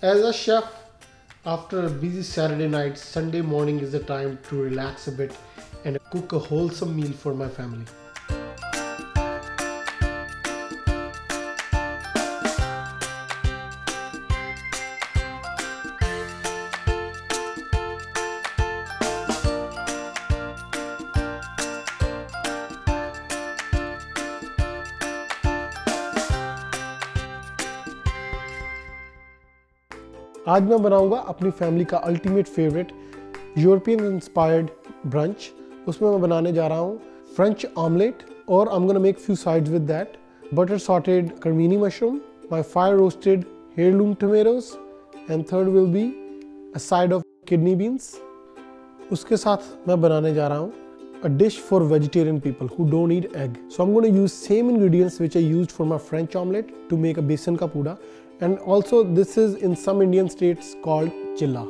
As a chef, after a busy Saturday night, Sunday morning is the time to relax a bit and cook a wholesome meal for my family. आज मैं बनाऊंगा अपनी family का ultimate favourite European inspired brunch. उसमें मैं बनाने जा रहा हूँ फ्रेंच ऑमलेट और I am gonna make few sides with that, butter sauteed cremini mushroom, my fire roasted heirloom tomatoes and third will be a side of kidney beans. उसके साथ मैं बनाने जा रहा हूँ a dish for vegetarian people who don't eat egg. So I'm going to use same ingredients which I used for my French omelette to make a besan ka pooda, and also this is in some Indian states called chilla.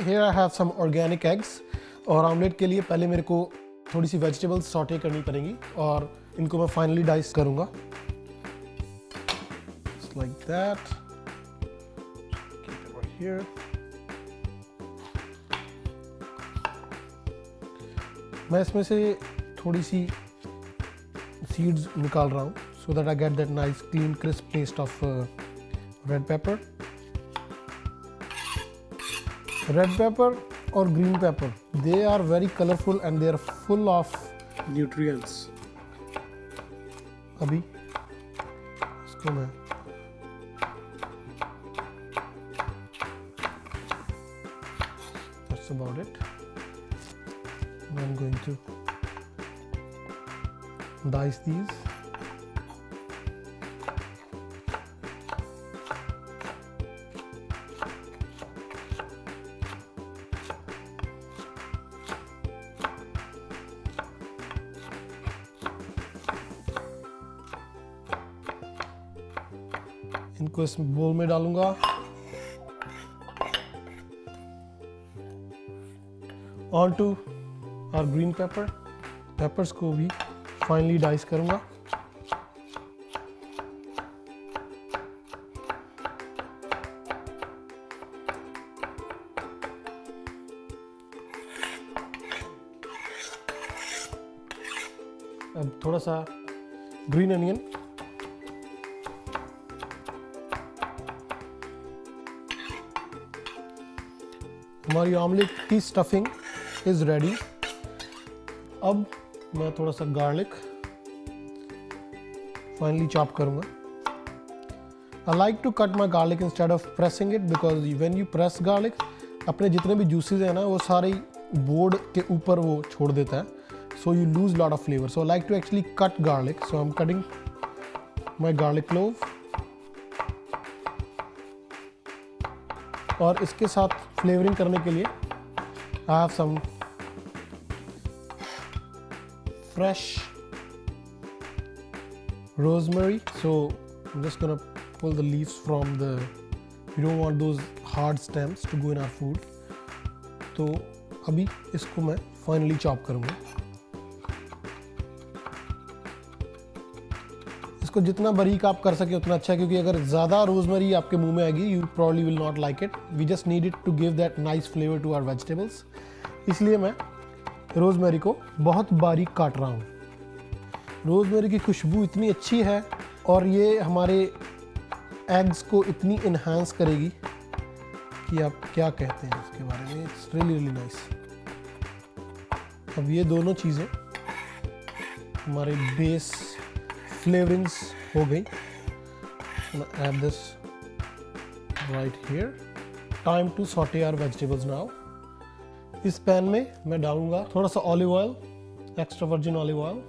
Here I have some organic eggs और omelette के लिए पहले मेरे को थोड़ी सी vegetables saute करनी पड़ेंगी और इनको मैं फाइनली डाइस करूँगा like that. Keep it right here. मैं इसमें से थोड़ी सी सीड्स निकाल रहा हूँ so that I get that nice clean crisp taste of red pepper. Red pepper or green pepper, they are very colorful and they are full of nutrients. अभी इसको मैं that's about it. I'm going to dice these. इनको इस बोल में डालूंगा। On to our green paper, peppers को भी फाइनली डाइस करूंगा। अब थोड़ा सा ग्रीन अनियन, हमारी ऑमलेट की स्टफिंग इज रेडी। अब मैं थोड़ा सा गार्लिक फाइनली चॉप करूंगा। I like to cut my garlic instead of pressing it because when you press garlic अपने जितने भी जूसेस हैं ना वो सारे बोर्ड के ऊपर वो छोड़ देता है, so you lose lot of flavour. So I like to actually cut garlic, so I am cutting my garlic clove और इसके साथ फ्लेवरिंग करने के लिए I have some fresh rosemary. So I'm just gonna pull the leaves from the, we don't want those hard stems to go in our food. तो अभी इसको मैं फाइनली चॉप करूँगा। इसको जितना बारीक आप कर सके उतना अच्छा है, क्योंकि अगर ज़्यादा रोजमेरी आपके मुंह में आएगी you probably will not like it. We just need it to give that nice flavour to our vegetables, इसलिए मैं रोजमेरी को बहुत बारीक काट रहा हूँ। रोजमेरी की खुशबू इतनी अच्छी है और ये हमारे एग्स को इतनी इन्हांस करेगी कि आप क्या कहते हैं उसके बारे में। It's really really nice. अब ये दोनों चीज़ें हमारे बेस फ्लेवरिंग्स हो गई। Add this right here. Time to sauté our vegetables now. इस पैन में मैं डालूंगा थोड़ा सा olive oil, extra virgin olive oil.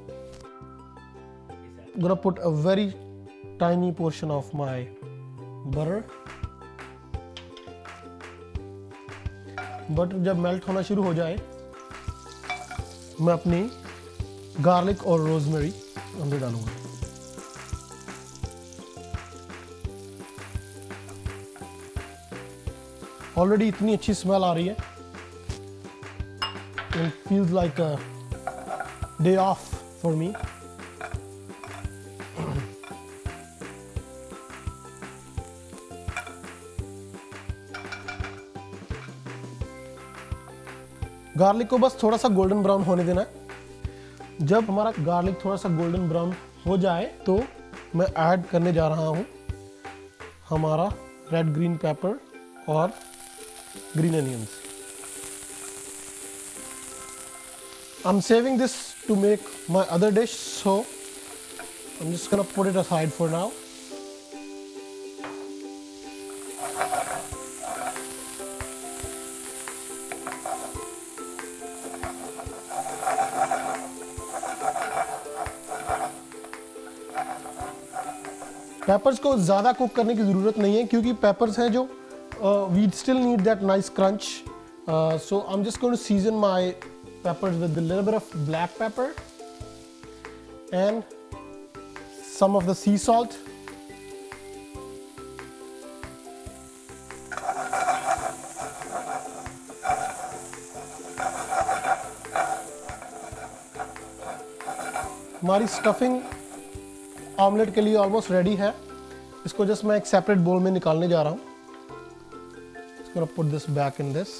I'm gonna put a very tiny portion of my butter. Butter जब मेल्ट होना शुरू हो जाए मैं अपनी गार्लिक और रोजमेरी अंदर डालूंगा। ऑलरेडी इतनी अच्छी स्मेल आ रही है, it feels like a day of for me. Garlic को बस थोड़ा सा गोल्डन ब्राउन होने देना है। जब हमारा गार्लिक थोड़ा सा गोल्डन ब्राउन हो जाए तो मैं ऐड करने जा रहा हूँ हमारा रेड ग्रीन पेपर और green onions. I'm saving this to make my other dish, so I'm just gonna put it aside for now. Papers को ज़्यादा कुक करने की ज़रूरत नहीं है क्योंकि पेपर्स हैं जो we still need that nice crunch, so I'm just going to season my peppers with a little bit of black pepper and some of the sea salt. हमारी स्टफिंग ऑमलेट के लिए ऑलमोस्ट रेडी है। इसको just मैं एक separate बोल में निकालने जा रहा हूँ। Gonna put this back in this.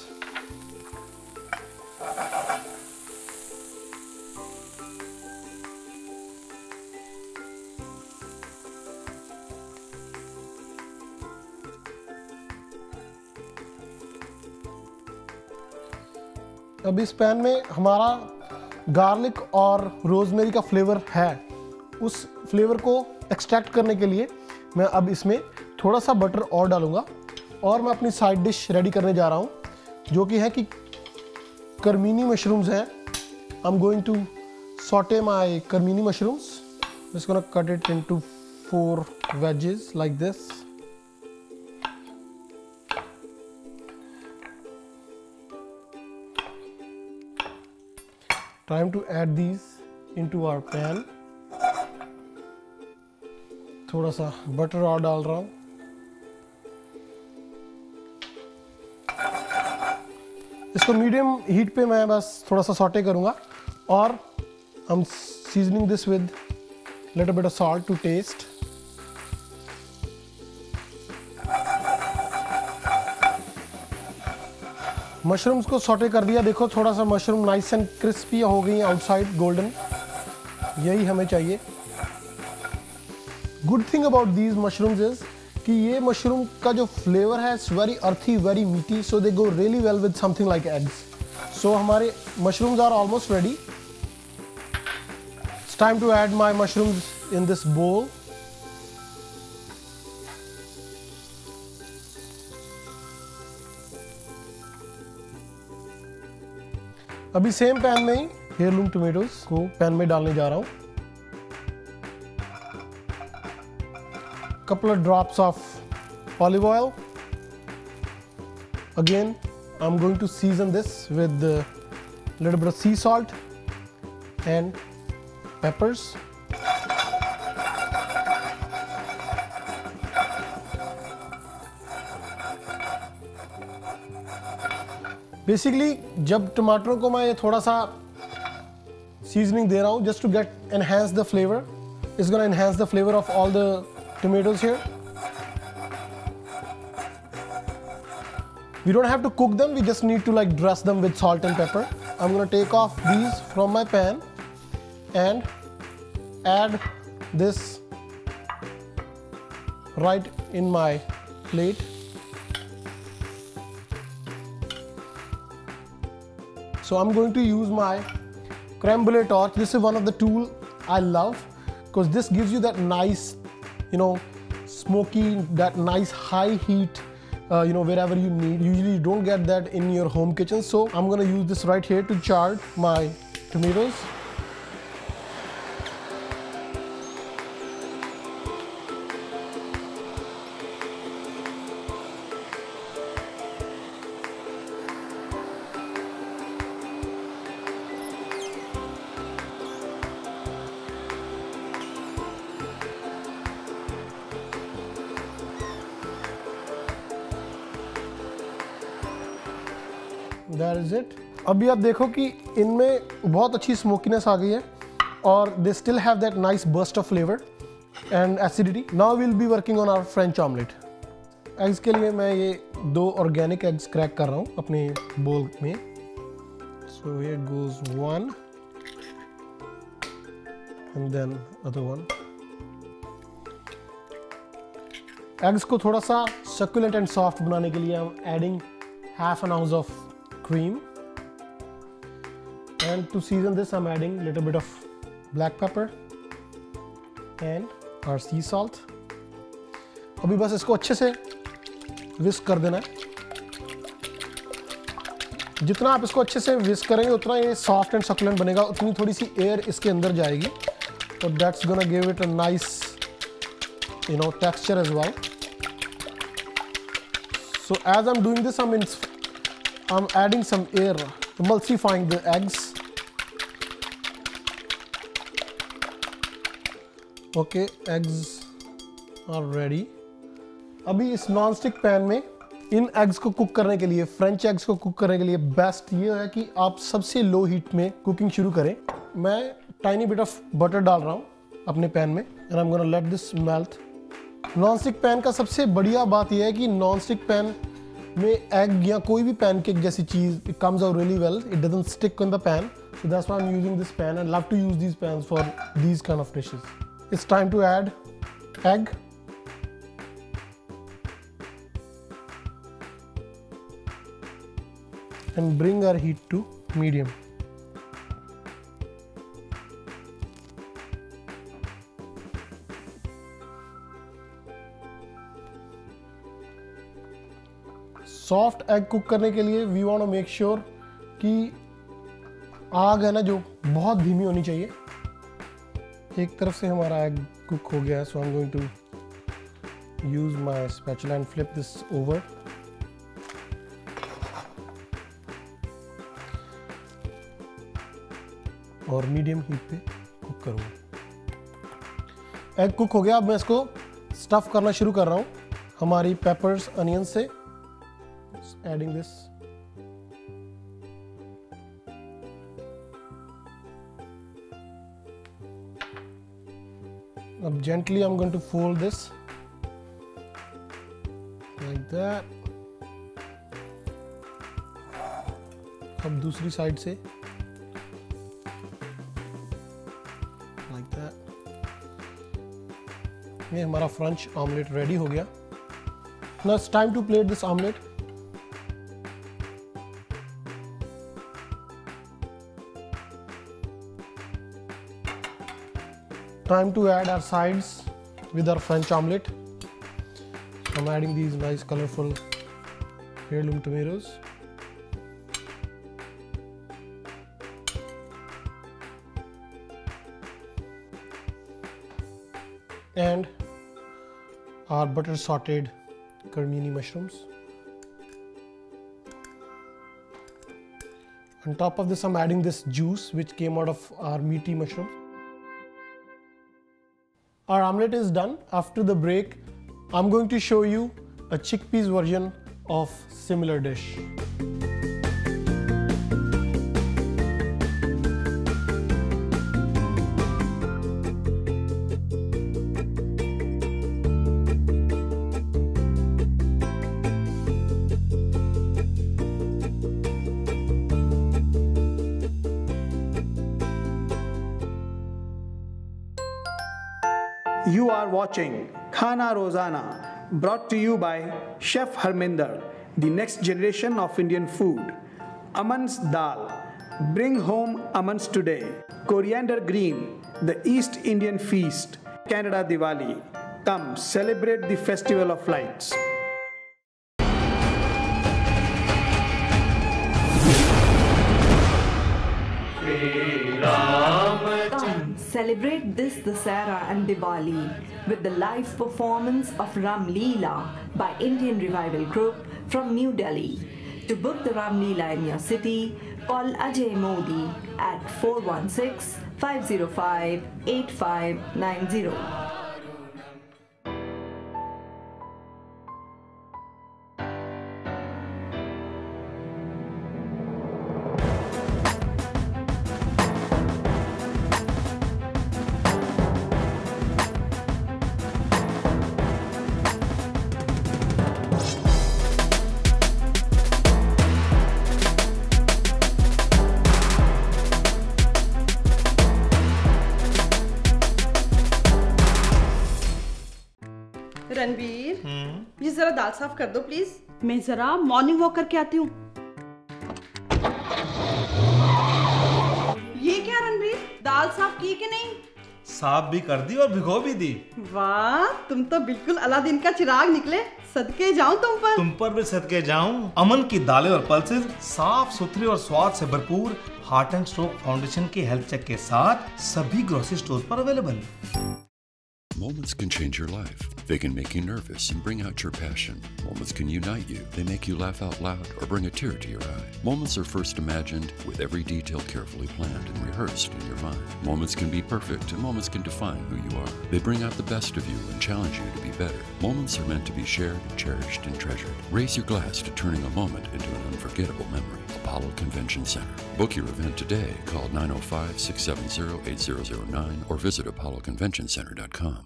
अब इस पैन में हमारा गार्लिक और रोजमेरी का फ्लेवर है, उस फ्लेवर को एक्सट्रैक्ट करने के लिए मैं अब इसमें थोड़ा सा बटर और डालूंगा और मैं अपनी साइड डिश रेडी करने जा रहा हूँ जो कि है कि करमीनी मशरूम्स हैं। I am going to saute my cremini mushrooms. Just gonna cut it into 4 wedges like this. Time to add these into our pan. थोड़ा सा बटर और डाल रहा हूँ। इसको मीडियम हीट पे मैं बस थोड़ा सा सॉटे करूँगा और I'm seasoning this with little bit of salt to taste. Mushrooms को सॉटे कर दिया। देखो थोड़ा सा मशरूम नाइस एंड क्रिस्पी हो गई आउटसाइड गोल्डन, यही हमें चाहिए। Good thing about these mushrooms is कि ये मशरूम का जो फ्लेवर है it's very earthy, very meaty, so they go really well with something like eggs. So हमारे mushrooms are almost ready. It's time to add my mushrooms in this bowl. अभी same pan में ही heirloom tomatoes को pan में डालने जा रहा हूं। Couple of drops of olive oil. Again, I'm going to season this with a little bit of sea salt and peppers. Basically, जब टमाटरों को मैं ये थोड़ा सा सीजनिंग दे रहा हूँ, just to get enhance the flavor, it's gonna enhance the flavor of all the tomatoes here. We don't have to cook them, we just need to like dress them with salt and pepper. I'm gonna take off these from my pan and add this right in my plate. So I'm going to use my creme brulee torch. This is one of the tools I love because this gives you that nice, you know, smoky, that nice high heat, you know, wherever you need. Usually you don't get that in your home kitchen. So I'm gonna use this right here to char my tomatoes. That is it. अभी आप देखो कि इनमें बहुत अच्छी smokiness आ गई है और they still have that nice burst of flavor and acidity. Now we'll be working on our French omelette. Eggs के लिए मैं ये 2 ऑर्गेनिक एग्स क्रैक कर रहा हूँ अपने बोल में. So here goes 1 and then other one. Eggs को थोड़ा सा succulent and soft बनाने के लिए I'm adding half an ounce of cream. And to season this I'm adding little bit of black pepper and our sea salt. अभी बस इसको अच्छे से विस्क कर देना है. जितना आप इसको अच्छे से विस्क करेंगे उतना ये सॉफ्ट एंड सक्युलेंट बनेगा, उतनी थोड़ी सी एयर इसके अंदर जाएगी और that's gonna give it a nice texture as well. So as I am doing this I am adding some air emulsifying the eggs. Okay, eggs are ready. अभी इस नॉन स्टिक पैन में इन eggs को cook करने के लिए, French eggs को cook करने के लिए बेस्ट ये है कि आप सबसे लो हीट में कुकिंग शुरू करें. मैं टाइनी बिट ऑफ बटर डाल रहा हूँ अपने पैन में and I am gonna let this melt. Non stick pan का सबसे बढ़िया बात यह है कि नॉन स्टिक पैन में एग या कोई भी पैनकेक जैसी चीज़ it comes out really well. It doesn't stick in the pan. So that's why I am using this pan and love to use these pans for these kind of dishes. It's time to add egg. And bring our heat to medium. Soft egg cook करने के लिए we want to make sure कि आग है ना जो बहुत धीमी होनी चाहिए. एक तरफ से हमारा एग कुक हो गया है, so I am going to use my spatula and flip this over. और मीडियम हीट पे कुक करूँगा. एग कुक हो गया. अब मैं इसको स्टफ करना शुरू कर रहा हूँ हमारी पेपर्स अनियंस से. Adding this. अब gently I am going to fold this like that. अब दूसरी साइड से ये हमारा फ्रेंच ऑमलेट रेडी हो गया. Now it's time to plate this omelette. Time to add our sides with our French omelette. I am adding these nice colourful heirloom tomatoes. And our butter sautéed carmini mushrooms. On top of this I'm adding this juice which came out of our meaty mushrooms. Our omelette is done. After the break I'm going to show you a chickpeas version of similar dish. You are watching Khana Rozana, brought to you by Chef Harminder, the next generation of Indian food. Aman's Dal, bring home Aman's today. Coriander Green, the East Indian feast. Canada Diwali, come celebrate the festival of lights. Come celebrate this Dasara and Diwali with the live performance of Ram Leela by Indian Revival Group from New Delhi. To book the Ram Leela in your city, call Ajay Modi at 416-505-8590. Ranbir, ये जरा दाल साफ कर दो please. मैं जरा morning walk करके आती हूँ। ये क्या रणबीर, दाल साफ की कि नहीं? साफ भी कर दी और भिगो भी दी। वाह, तुम तो बिल्कुल अलादीन का चिराग निकले। सदके जाऊं तुम पर भी सदके जाऊं। अमन की दालें और पल्सेस साफ सुथरी और स्वाद से भरपूर हार्ट एंड स्ट्रोक फाउंडेशन के हेल्थ चेक के साथ सभी ग्रोसरी स्टोर पर available. Moments can change your life. They can make you nervous and bring out your passion. Moments can unite you. They make you laugh out loud or bring a tear to your eye. Moments are first imagined with every detail carefully planned and rehearsed in your mind. Moments can be perfect and moments can define who you are. They bring out the best of you and challenge you to be better. Moments are meant to be shared, cherished, and treasured. Raise your glass to turning a moment into an unforgettable memory. Apollo Convention Center. Book your event today. Call 905-670-8009 or visit apolloconventioncenter.com.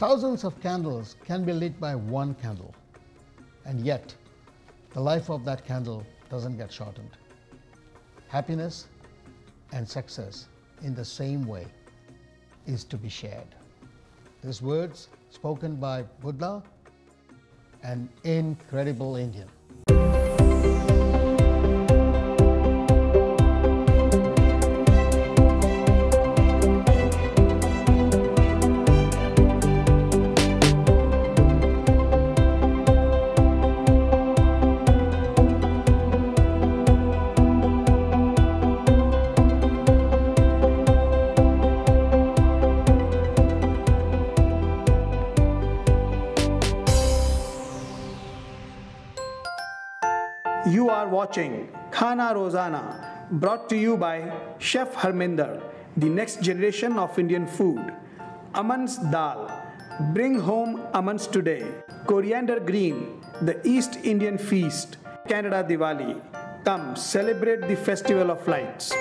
Thousands of candles can be lit by one candle, and yet the life of that candle doesn't get shortened. Happiness and success in the same way is to be shared. These words spoken by Buddha, an incredible Indian. You are watching Khana Rozana, brought to you by Chef Harminder, the next generation of Indian food. Aman's Dal, bring home Aman's today. Coriander Green, the East Indian feast. Canada Diwali, come celebrate the festival of lights.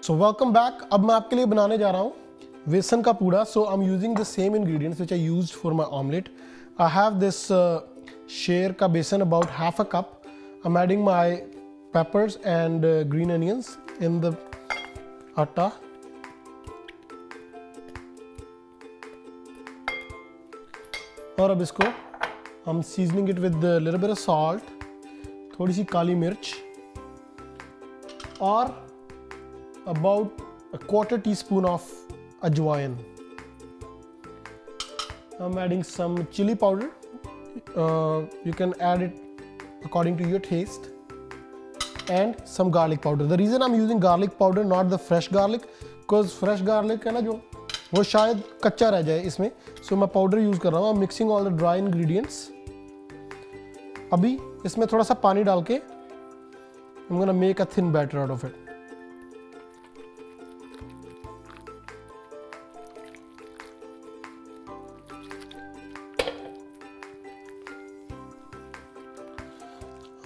So welcome back. अब मैं आपके लिए बनाने जा रहा हूँ बेसन का पूड़ा. So I'm using the same ingredients which I used for my omelette. I have this share का बेसन, about half a cup. I'm adding my peppers and green onions in the atta. और अब इसको I'm seasoning it with a little bit of salt, थोड़ी सी काली मिर्च और about a quarter teaspoon of ajwain. I'm adding some chili powder. You can add it according to your taste, and some garlic powder. The reason I'm using garlic powder, not the fresh garlic, because fresh garlic है ना जो वो शायद कच्चा रह जाए इसमें, so मैं powder use कर रहा हूँ. I'm mixing all the dry ingredients. अभी इसमें थोड़ा सा पानी डाल के I'm gonna make a thin batter out of it.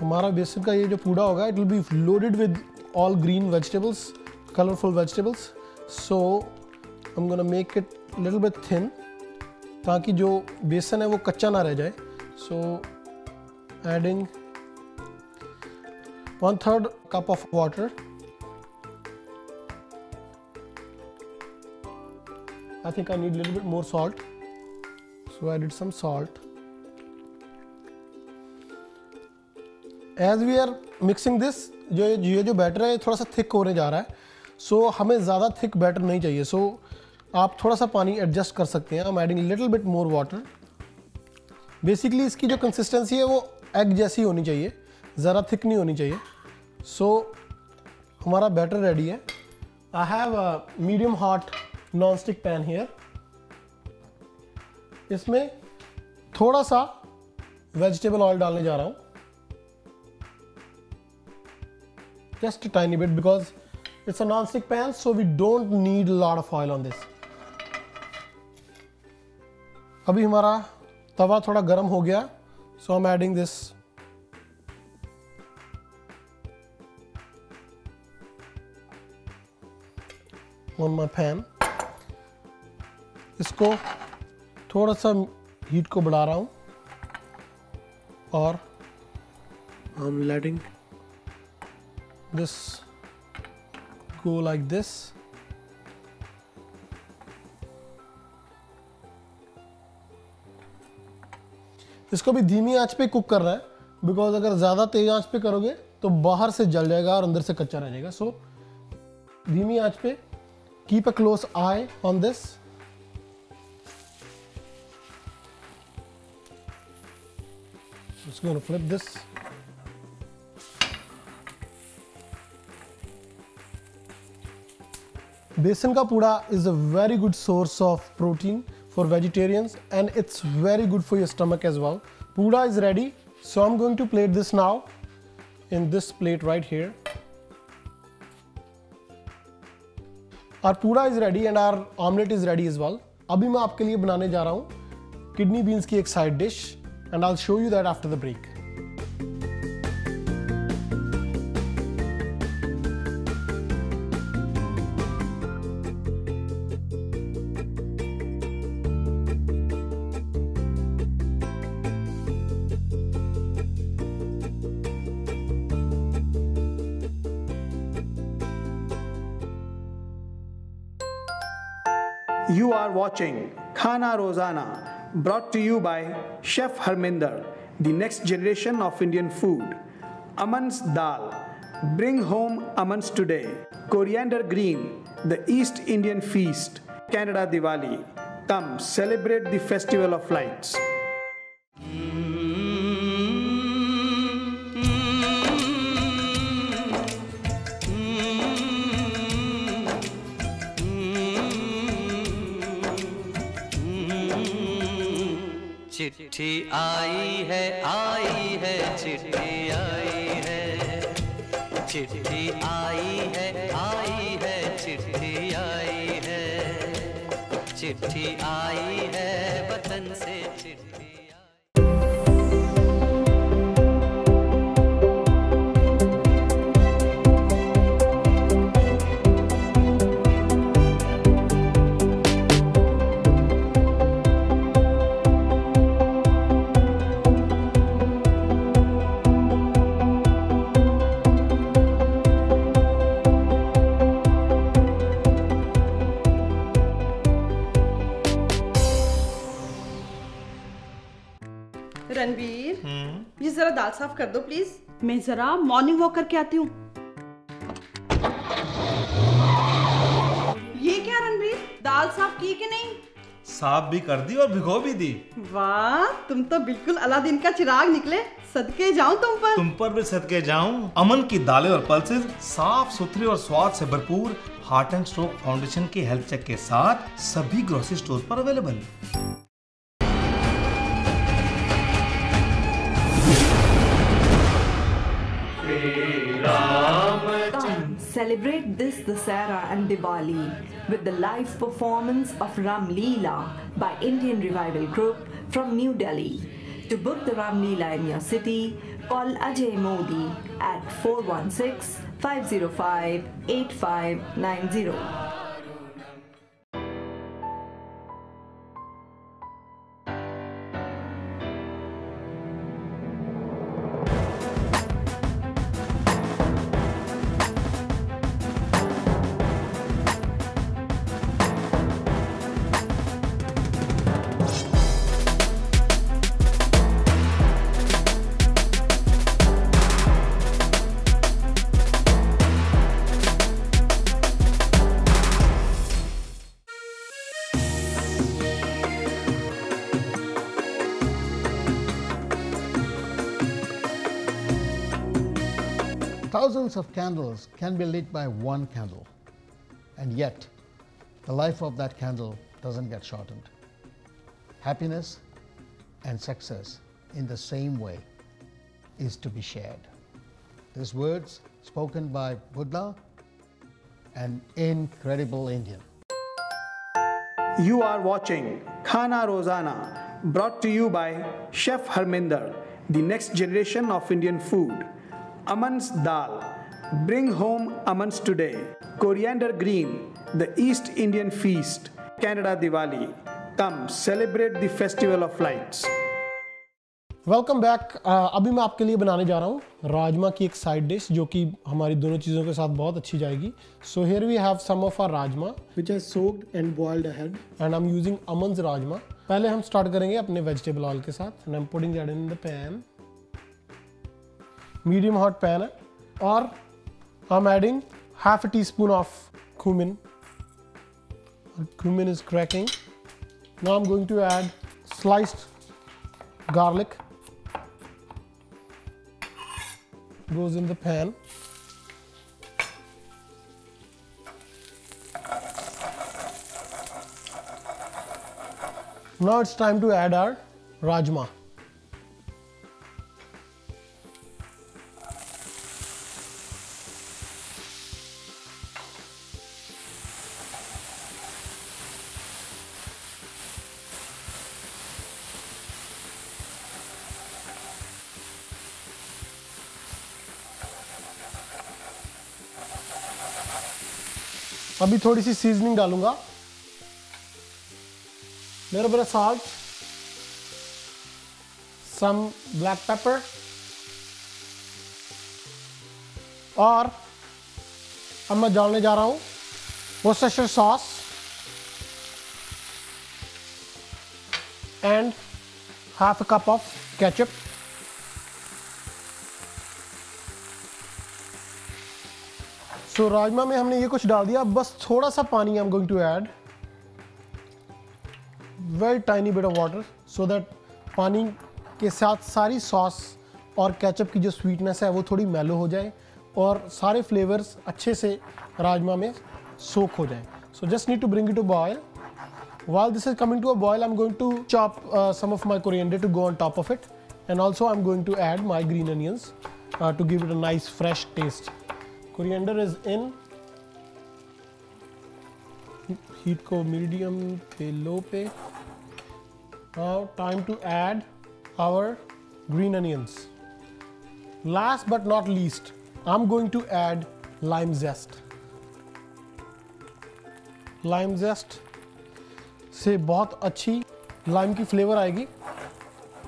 हमारा बेसन का ये जो पूड़ा होगा, it will be loaded with all green vegetables, colorful vegetables. So I'm gonna make it a little bit thin ताकि जो बेसन है वो कच्चा ना रह जाए. So adding 1/3 cup of water. I think I need a little bit more salt, so I added some salt. As we are mixing this, ये जो बैटर है थोड़ा सा थिक होने जा रहा है, सो हमें ज़्यादा थिक बैटर नहीं चाहिए, सो आप थोड़ा सा पानी एडजस्ट कर सकते हैं. I am adding little bit more water. Basically इसकी जो कंसिस्टेंसी है वो एग जैसी होनी चाहिए, ज़रा थिक नहीं होनी चाहिए. सो हमारा बैटर रेडी है. I have a medium hot non stick pan here. इसमें थोड़ा सा वेजिटेबल ऑयल डालने जा रहा हूँ, just a tiny bit, because it's a non-stick pan, so we don't need a lot of oil on this. अभी हमारा तवा थोड़ा गर्म हो गया, so I'm adding this on my pan. इसको थोड़ा सा हीट को बढ़ा रहा हूँ और I'm letting this go like this. इसको भी धीमी आंच पे कुक करना है, बिकॉज अगर ज़्यादा तेज आंच पे करोगे तो बाहर से जल जाएगा और अंदर से कच्चा रह जाएगा. सो धीमी आंच पे, keep a close I on this. Just going to flip this. Besan ka pooda is a very good source of protein for vegetarians, and it's very good for your stomach as well. Pooda is ready, so I'm going to plate this now in this plate right here. Our pooda is ready and our omelette is ready as well. अभी मैं आपके लिए बनाने जा रहा हूँ kidney beans की एक side dish, and I'll show you that after the break. You are watching Khana Rozana, brought to you by Chef Harminder, the next generation of Indian food. Aman's dal, bring home almonds today. Coriander green, the East Indian feast. Canada Diwali, come celebrate the festival of lights. चिट्ठी आई है चिट्ठी आई है, चिट्ठी आई है चिट्ठी आई है, चिट्ठी आई है वतन से चिट्ठी. रणवीर, ये जरा दाल साफ कर दो प्लीज. मैं जरा मॉर्निंग वॉक करके आती हूँ. ये क्या रणवीर, दाल साफ की कि नहीं? साफ भी कर दी और भिगो भी दी. वाह, तुम तो बिल्कुल अलादीन का चिराग निकले. सदके जाऊं तुम पर भी सदके जाऊं. अमन की दालें और पल्सेस साफ सुथरी और स्वाद से भरपूर हार्ट एंड स्ट्रोक फाउंडेशन के हेल्थ चेक के साथ सभी ग्रोसरी स्टोर पर available. Come celebrate this Dasara and Diwali with the live performance of Ram Leela by Indian Revival Group from New Delhi. To book the Ram Leela in your city, call Ajay Modi at 416-505-8590. Thousands of candles can be lit by one candle, and yet the life of that candle doesn't get shortened. Happiness and success in the same way is to be shared. These words spoken by Buddha, an incredible Indian. You are watching Khana Rozana, brought to you by Chef Harminder, the next generation of Indian food. Aman's dal, bring home almonds today. Coriander green, the East Indian feast. Canada Diwali, come celebrate the festival of lights. Welcome back. अभी मैं आपके लिए बनाने जा रहा हूँ राजमा की एक साइड डिश जो कि हमारी दोनों चीज़ों के साथ बहुत अच्छी जाएगी। So here we have some of our rajma which is soaked and boiled ahead. And I am using Aman's rajma. पहले हम स्टार्ट करेंगे अपने वेजिटेबल ऑयल के साथ and I am putting that in the pan. Medium hot pan है और I am adding half a teaspoon of cumin. Cumin is cracking. Now I'm going to add sliced garlic. Goes in the pan. Now it's time to add our rajma. अभी थोड़ी सी seasoning डालूंगा, little bit of salt, some black pepper और अब मैं डालने जा रहा हूँ Worcestershire sauce and half a cup of ketchup. सो राजमा में हमने ये कुछ डाल दिया, बस थोड़ा सा पानी I am going to add, very tiny bit of water, so that पानी के साथ सारी सॉस और केचप की जो स्वीटनेस है वो थोड़ी मेलो हो जाए और सारे फ्लेवर्स अच्छे से राजमा में सोक हो जाए। So just need to bring it to boil. While this is coming to a boil, I'm going to chop some of my coriander to go on top of it, and also I'm going to add my green onions to give it a nice fresh taste. Coriander is in. Heat को medium पे low पे. Now time to add our green onions. Last but not least, I'm going to add lime zest. Lime zest से बहुत अच्छी lime की flavour आएगी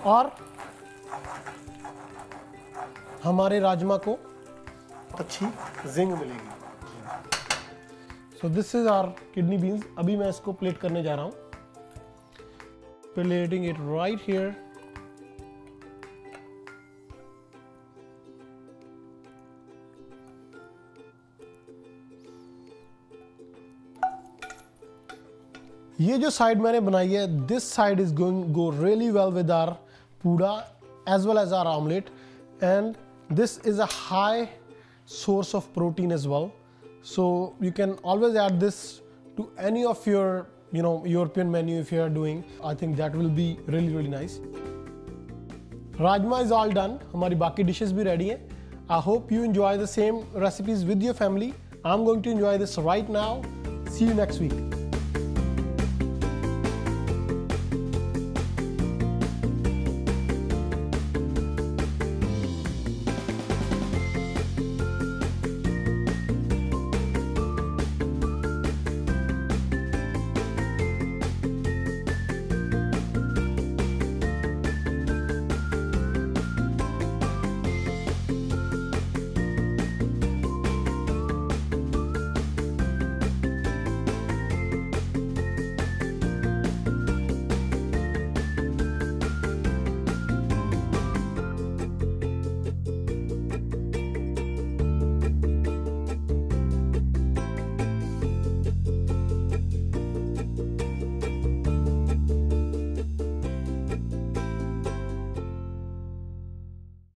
और हमारे राजमा को अच्छी जिंग मिलेगी। So this is our kidney beans. अभी मैं इसको प्लेट करने जा रहा हूँ। Plating it right here. ये जो साइड मैंने बनाई है, this side is going go really well with our puda as well as our omelette, and this is a high source of protein as well, so you can always add this to any of your European menu if you are doing. I think that will be really nice. Rajma is all done. हमारी बाकी dishes भी ready हैं. I hope you enjoy the same recipes with your family. I'm going to enjoy this right now. See you next week.